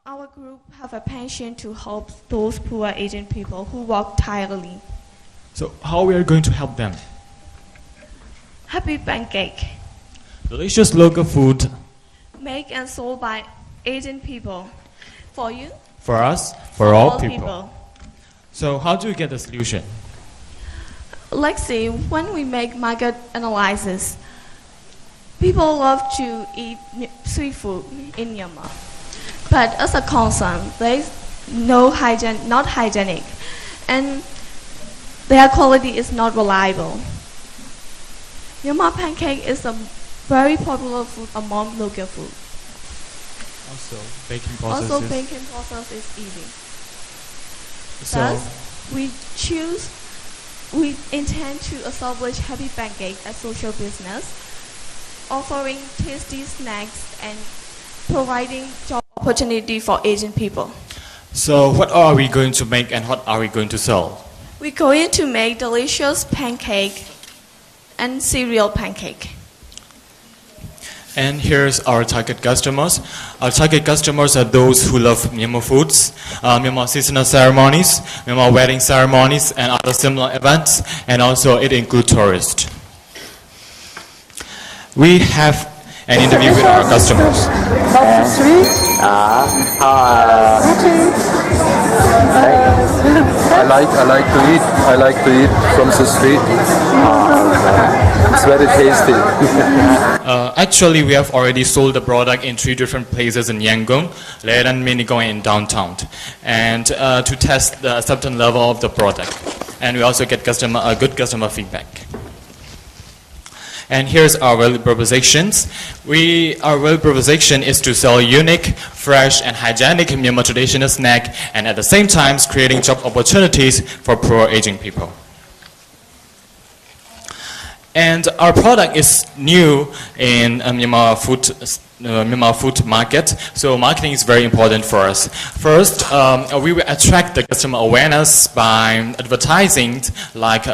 Our group have a passion to help those poor Asian people who work tirelessly. So how we are going to help them? Happy Pancake, Delicious local food made and sold by Asian people. For you, for us, for all people. people. So how do we get the solution? Let's see, when we make market analysis, people love to eat sweet food in Myanmar. But as a concern, there's not hygienic, and their quality is not reliable. Myanmar pancake is a very popular food among local food. Also, baking process. Also, baking process is easy. So, Thus, we intend to establish Happy Pancake as social business, offering tasty snacks and providing job opportunity for Asian people. so what are we going to make and what are we going to sell? We're going to make delicious pancake and cereal pancake. And here's our target customers. Our target customers are those who love Myanmar foods, Myanmar seasonal ceremonies, Myanmar wedding ceremonies, and other similar events, and also it includes tourists. We have an interview with our customers. I like to eat from the street. It's very tasty. Actually, we have already sold the product in 3 different places in Yangon, Leran, Minigong, and downtown, and to test the acceptance level of the product. And we also get good customer feedback. And here's our value propositions. Our value proposition is to sell unique, fresh, and hygienic Myanmar traditional snack, and at the same time creating job opportunities for poor aging people. And our product is new in Myanmar food market, so marketing is very important for us. First, we will attract the customer awareness by advertising like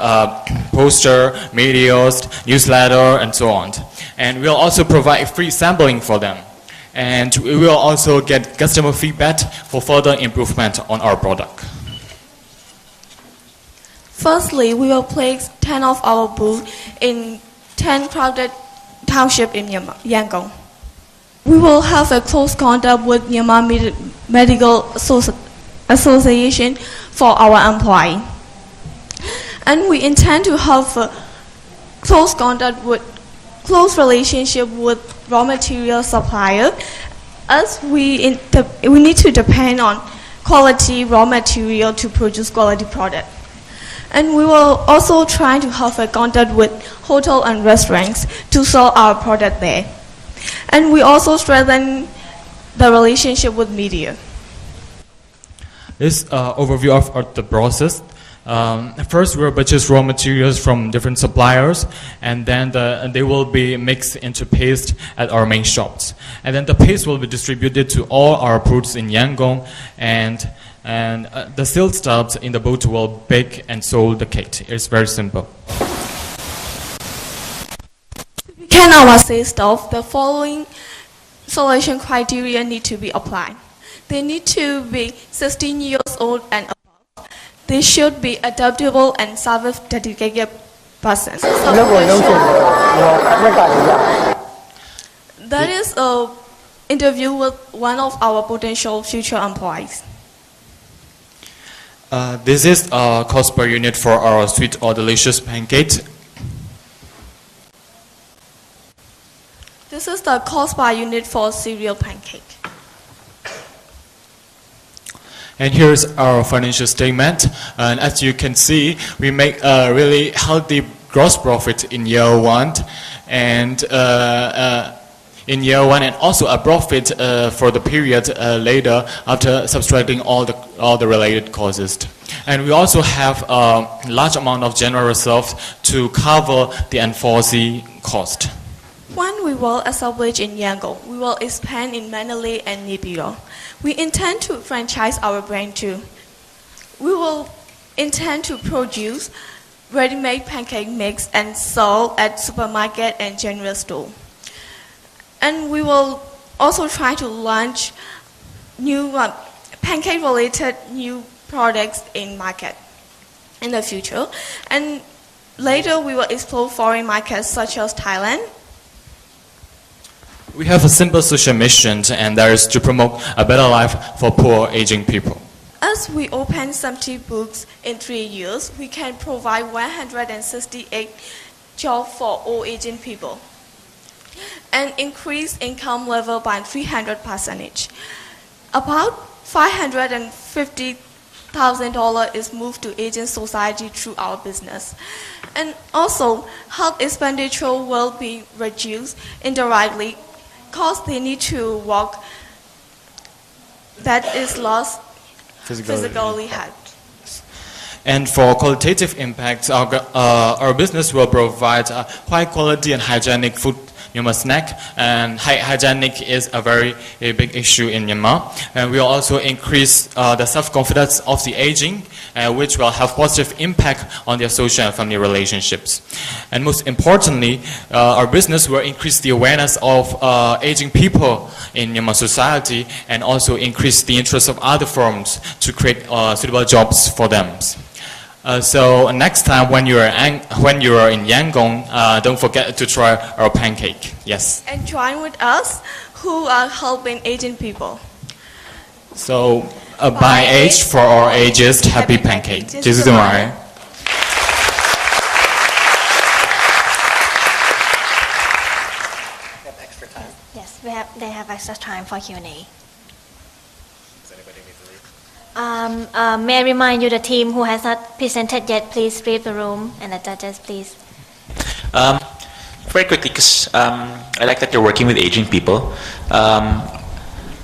poster, medias, newsletter, and so on. And we'll also provide free sampling for them. And we will also get customer feedback for further improvement on our product. Firstly, we will place 10 of our booths in 10 crowded townships in Yangon. We will have a close contact with Myanmar Medical Association for our employee. And we intend to have a close relationship with raw material supplier, as we need to depend on quality raw material to produce quality product. And we will also try to have a contact with hotel and restaurants to sell our product there. And we also strengthen the relationship with media. This overview of the process. First, we will purchase raw materials from different suppliers, and then they will be mixed into paste at our main shops. And then the paste will be distributed to all our booths in Yangon, and the sales staffs in the booth will bake and sold the cake. It's very simple. To begin our sales staff, the following selection criteria need to be applied. They need to be 16 years old and above. They should be adaptable and service dedicated persons. That is an interview with one of our potential future employees. This is cost per unit for our sweet or delicious pancake. This is the cost per unit for cereal pancake. And here's our financial statement. And as you can see, we make a really healthy gross profit in year one, and also a profit for the period later after subtracting all the related costs. And we also have a large amount of general reserves to cover the unforeseen cost. When we will establish in Yangon, we will expand in Mandalay and Naypyidaw. We intend to franchise our brand too. We will intend to produce ready-made pancake mix and sell at supermarket and general store. And we will also try to launch new pancake-related new products in market in the future. And later we will explore foreign markets such as Thailand. We have a simple social mission, and that is to promote a better life for poor aging people. As we open 70 books in 3 years, we can provide 168 jobs for all aging people and increase income level by 300%. About $550,000 is moved to aging society through our business. And also, health expenditure will be reduced indirectly because they need to walk that is lost physically hard. And for qualitative impact, our business will provide a high quality and hygienic food Myanmar snack, and hygienic is a very big issue in Myanmar. And we will also increase the self-confidence of the aging, which will have positive impact on their social and family relationships. And most importantly, our business will increase the awareness of aging people in Myanmar society, and also increase the interest of other firms to create suitable jobs for them. So next time when you are in Yangon, don't forget to try our pancake. Yes. And join with us who are helping aging people. So by age for all ages, happy pancake. Jesus Mary. Extra time. Yes, they have extra time for Q&A. Does anybody need to leave? May I remind you, the team who has not presented yet, please leave the room, and the judges, please. Very quickly, because I like that you're working with aging people.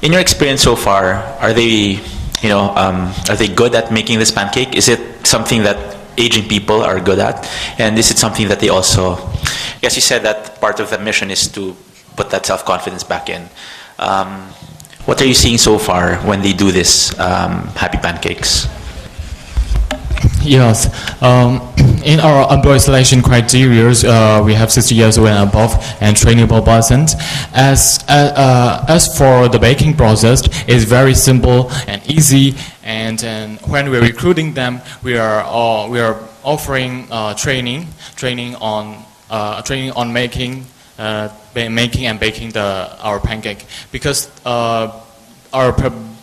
In your experience so far, are they good at making this pancake? Is it something that aging people are good at? And is it something that they also, I guess you said that part of the mission is to put that self-confidence back in. What are you seeing so far when they do this happy pancakes? Yes. In our employee selection criteria, we have 60 years old and above and trainable persons. As for the baking process, it's very simple and easy. And when we're recruiting them, we are offering training on making and baking our pancake, because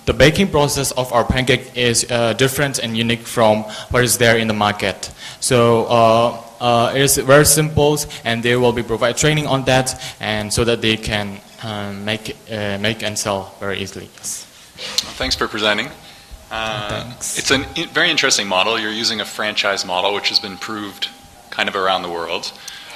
the baking process of our pancake is different and unique from what is there in the market. So it is very simple, and they will be provide training on that, and so that they can make and sell very easily. Yes. Thanks for presenting. Thanks. It's a very interesting model. You're using a franchise model, which has been proved kind of around the world.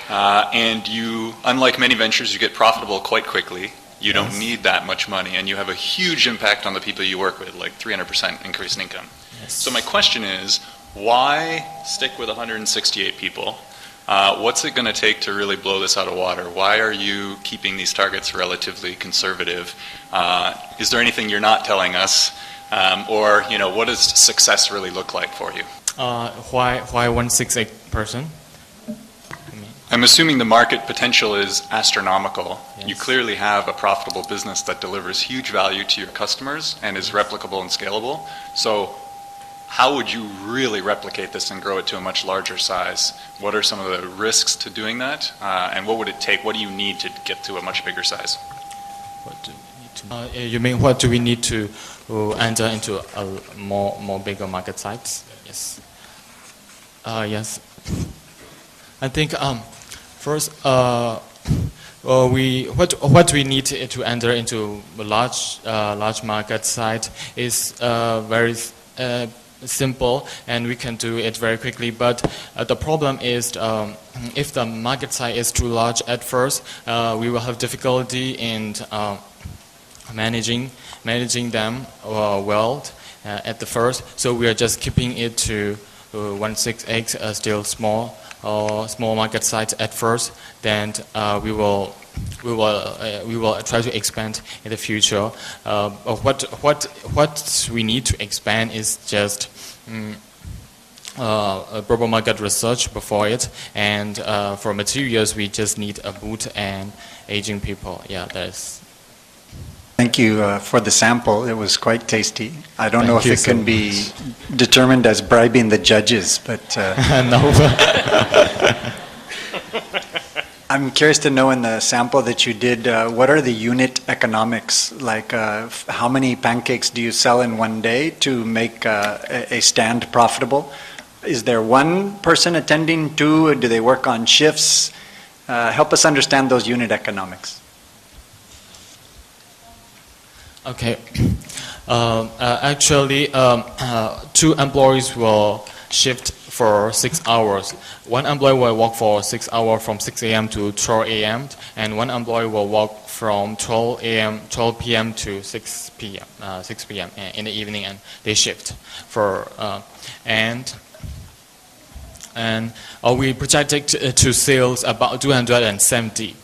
And you, unlike many ventures, you get profitable quite quickly. You don't need that much money, and you have a huge impact on the people you work with, like 300% increase in income. Yes. So my question is, why stick with 168 people? What's it going to take to really blow this out of water? Why are you keeping these targets relatively conservative? Is there anything you're not telling us? Or what does success really look like for you? Why 168 person? I'm assuming the market potential is astronomical. Yes. You clearly have a profitable business that delivers huge value to your customers and is replicable and scalable. So how would you really replicate this and grow it to a much larger size? What are some of the risks to doing that? And what would it take? What do you need to get to a much bigger size? What do we need to? You mean what do we need to enter into a more bigger market size? Yes. Yes. I think first, what we need to enter into a large market site is very simple, and we can do it very quickly. But the problem is, if the market size is too large at first, we will have difficulty in managing them well at the first. So we are just keeping it to 168, still small market size at first. Then we will try to expand in the future. What we need to expand is just proper market research before it, and for materials we just need a boot and aging people. Yeah, that's. Thank you for the sample. It was quite tasty. I don't know if Thank you it so can be determined as bribing the judges, but No. I'm curious to know in the sample that you did, what are the unit economics? Like how many pancakes do you sell in one day to make a stand profitable? Is there one person attending to? Do they work on shifts? Help us understand those unit economics. Okay. Actually, 2 employees will shift for 6 hours. One employee will work for 6 hours from 6 a.m. to 12 a.m. and one employee will work from 12 p.m. to 6 p.m. In the evening, and they shift for and we projected to sales about 270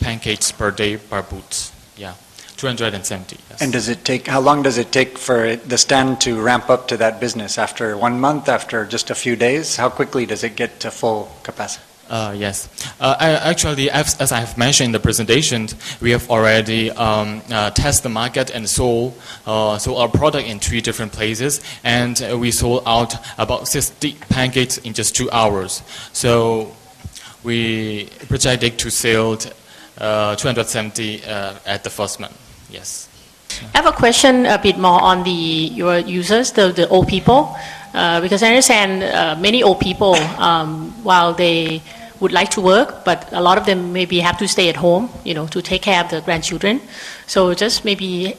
pancakes per day per booth. Yeah. 270. Yes. And does it take, how long does it take for the stand to ramp up to that business? After 1 month, after just a few days? How quickly does it get to full capacity? Yes. Actually, as I have mentioned in the presentation, we have already tested the market and sold our product in 3 different places, and we sold out about 60 pancakes in just 2 hours. So we projected to sell 270 at the first month. Yes. I have a question a bit more on your users, the old people, because I understand many old people, while they would like to work, but a lot of them maybe have to stay at home, to take care of the grandchildren. So just maybe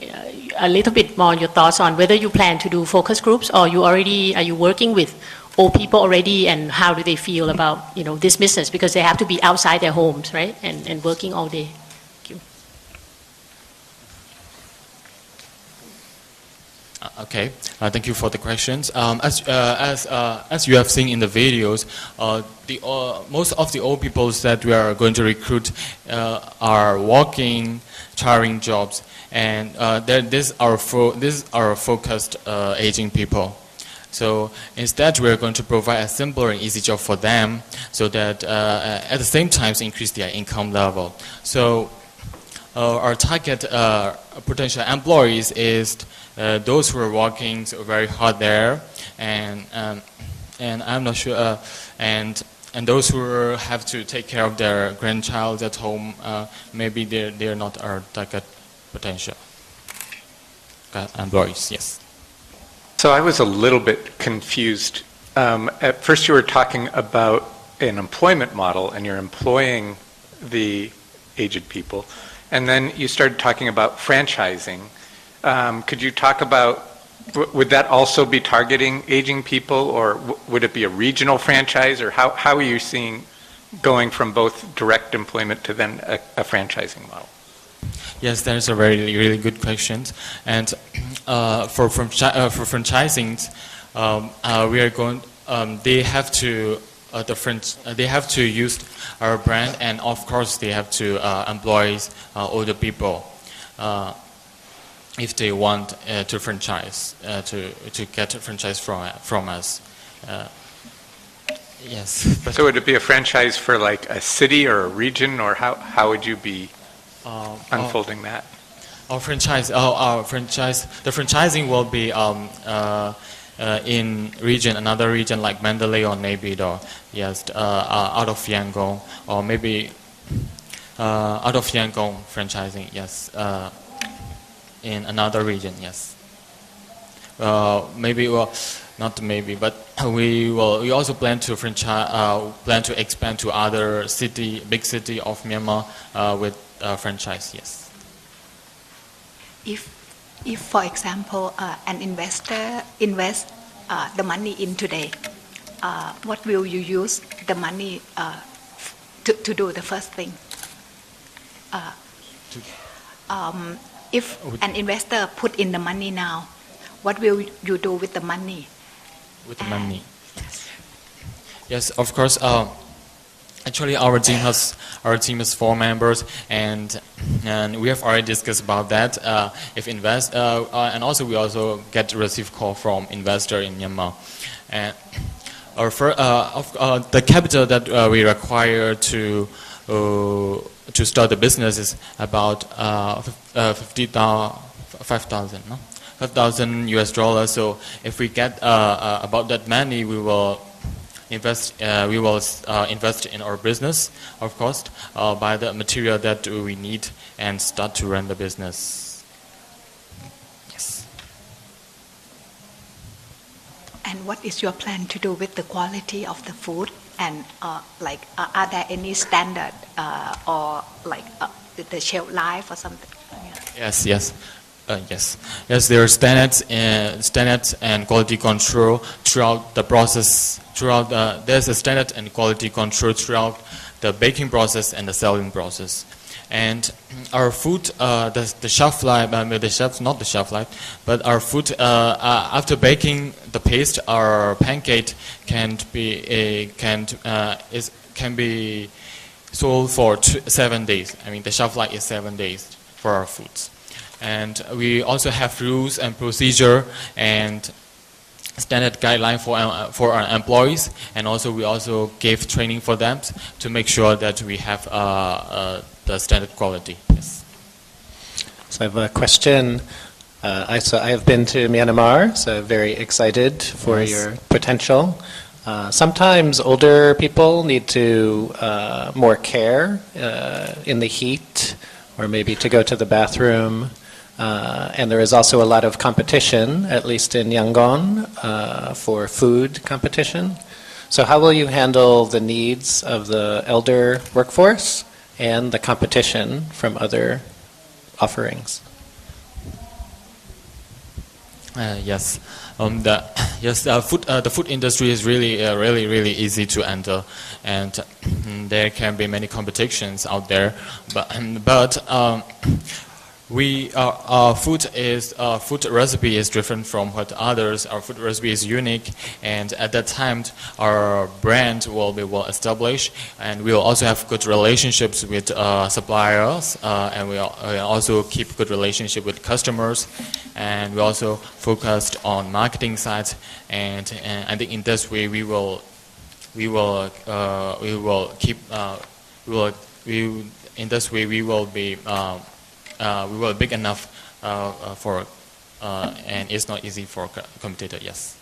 a little bit more on your thoughts on whether you plan to do focus groups, or are you working with old people already, and how do they feel about this business, because they have to be outside their homes, right, and working all day. Okay, thank you for the questions. As you have seen in the videos, most of the old people that we are going to recruit are working, tiring jobs, and this is our focused aging people. So instead, we are going to provide a simpler and easy job for them, so that at the same time increase their income level. So our target potential employees is those who are working very hard there, and I'm not sure, and those who have to take care of their grandchild at home, maybe they're not our target potential employees. Yes. So I was a little bit confused. At first, you were talking about an employment model, and you're employing the aged people, and then you started talking about franchising. Could you talk about, would that also be targeting aging people, or would it be a regional franchise, or how are you seeing going from both direct employment to then a franchising model? Yes, that is a really good question. And for franchising, we are going. They have to they have to use our brand, and of course they have to employ older people. If they want to franchise, to get a franchise from us. Yes. So would it be a franchise for like a city or a region, or how would you be unfolding that? Our franchise, the franchising will be in another region like Mandalay or Naypyidaw, yes, out of Yangon, or maybe out of Yangon franchising, yes. In another region, yes. Maybe, well, not maybe, but we also plan to expand to other big city of Myanmar with franchise, yes. If for example, an investor invests the money in today, what will you use the money to do the first thing? If an investor put in the money now, what will you do with the money? With the money? Yes, of course. Actually, our team has 4 members, and we have already discussed about that. And also we also receive call from investor in Myanmar, and the capital that we require to to start the business is about 5,000 US dollars. So if we get about that money, we will invest in our business, of course, buy the material that we need and start to run the business. Yes. And what is your plan to do with the quality of the food? And are there any standard or the shelf life or something? Yeah. Yes. Yes, there are standards and quality control throughout the process. There's a standard and quality control throughout the baking process and the selling process. And our food, the shelf life, not the shelf life, but our food after baking the paste, our pancake can be sold for 7 days. I mean, the shelf life is 7 days for our foods. And we also have rules and procedure and standard guideline for our employees, and also we also gave training for them to make sure that we have the standard quality. Yes. So I have a question. I have been to Myanmar, so very excited for your potential. Sometimes older people need to more care in the heat, or maybe to go to the bathroom. And there is also a lot of competition, at least in Yangon, for food competition. So how will you handle the needs of the elder workforce and the competition from other offerings? Yes. The food industry is really easy to enter, and there can be many competitions out there. But our food recipe is different from what others. Our food recipe is unique, and at that time, our brand will be well established, and we will also have good relationships with suppliers, and we also keep good relationship with customers, and we also focused on marketing sides, and I think in this way we will be big enough and it's not easy for a competitor. Yes.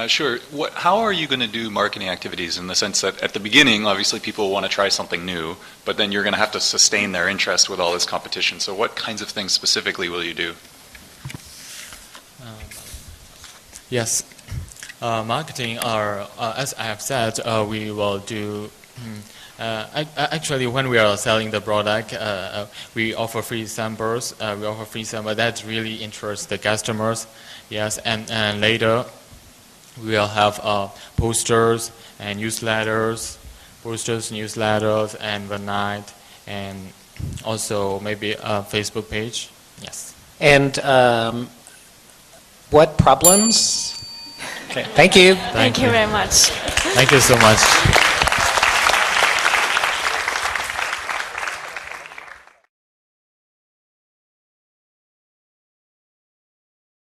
Sure. How are you going to do marketing activities in the sense that at the beginning, obviously people want to try something new, but then you're going to have to sustain their interest with all this competition. So what kinds of things specifically will you do? Yes. Marketing as I have said, we will do. Actually, when we are selling the product, we offer free samples. That really interests the customers. Yes, and later we'll have posters and newsletters, and one night, and also maybe a Facebook page. Yes. And what problems? Okay. Thank you. Thank you very much. Thank you so much.